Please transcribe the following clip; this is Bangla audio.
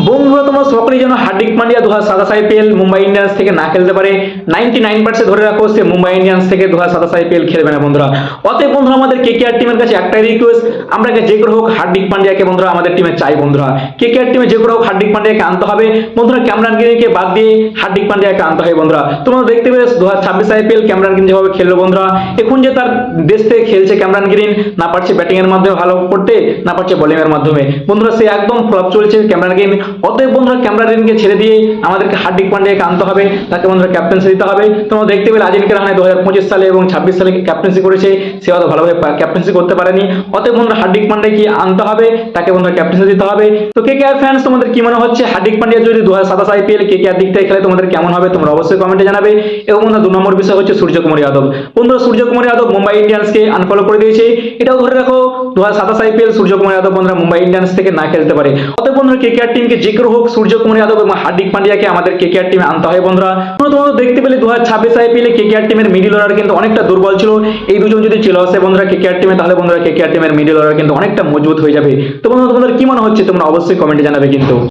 বন্ধুরা তোমরা সকলেই জানো হার্দিক পান্ডিয়া 2027 আইপিএল মুম্বাই ইন্ডিয়ান্স থেকে না খেলতে পারে। 99% ধরে রাখো সে মুম্বাই ইন্ডিয়ান্স থেকে 2027 আইপিএল খেলবে না বন্ধুরা। অতএব বন্ধুরা আমাদের কেকেআর টিমের কাছে একটাই রিকোয়েস্ট, আমরা যে করে হোক হার্দিক পান্ডিয়াকে বন্ধুরা আমাদের টিমে চাই বন্ধুরা। কেকেআর টিমে যে করে হোক হার্দিক পান্ডিয়াকে আনতে হবে বন্ধুরা। ক্যামেরন গ্রিনকে বাদ দিয়ে হার্দিক পান্ডিয়াকে আনতে হবে বন্ধুরা। তোমরা দেখতে পেলে 2026 আইপিএল ক্যামেরন গ্রিন যেভাবে খেললো বন্ধুরা, এখন যে তার দেশ থেকে খেলছে ক্যামেরন গ্রিন, না পারছে ব্যাটিং এর মাধ্যমে ভালো করতে, না পারছে বোলিং এর মাধ্যমে বন্ধুরা, সে একদম ফ্লপ চলছে ক্যামেরন গ্রিন। অতএব বন্ধুরা ক্যামেরন গ্রিনকে ছেড়ে দিয়ে আমাদেরকে হার্দিক পান্ডিয়াকে আনতে হবে, তাকে বন্ধুরা ক্যাপ্টেন্সি দিতে হবে। তোমরা দেখতে পেলে আজিঙ্ক্য রাহানে 2025 সালে এবং 26 সালে ক্যাপ্টেন্সি করেছে, সে হয়তো ভালোভাবে ক্যাপ্টেন্সি করতে পারেনি। অতএব বন্ধুরা হার্দিক পান্ডিয়াকে আনতে হবে, তাকে বন্ধুরা ক্যাপ্টেন্সি দিতে হবে। তো কেকেআর ফ্যান্স তোমাদের কি মনে হচ্ছে, হার্দিক পান্ডিয়া যদি 2027 আইপিএল কেকেআর দিক থেকে খেলে তোমাদের কেমন হবে তোমরা অবশ্যই কমেন্টে জানাবে। এবং বন্ধুরা 2 নম্বর বিষয় হচ্ছে সূর্যকুমার যাদব। বন্ধুরা সূর্যকুমার যাদব মুম্বাই ইন্ডিয়ান্সকে আনফলো করে দিয়েছে, এটাও ধরে রাখো 2027 আইপিএল সূর্যকুমার যাদব বন্ধুরা মুম্বাই ইন্ডিয়ান্স থেকে না খেলতে পারে। অতএব বন্ধুরা কেকেআর টিমকে যে করে হোক সূর্যকুমার যাদব এবং হার্দিক পান্ডিয়াকে আমাদের কেকেআর টিমে আনতে হয় বন্ধুরা। তোমরা দেখতে পেলে 2026 আইপিএল কেকেআর টিমের মিডল অর্ডার কিন্তু অনেকটা দুর্বল ছিল। এই দুজন যদি চলে আসে বন্ধুরা কেকেআর টিমে, তাহলে বন্ধুরা কেকেআর টিমের মিডল অর্ডার কিন্তু অনেকটা মজবুত হয়ে যাবে। তো বন্ধুরা তোমাদের কি মনে হচ্ছে তোমরা অবশ্যই কমেন্টে জানাবে কিন্তু।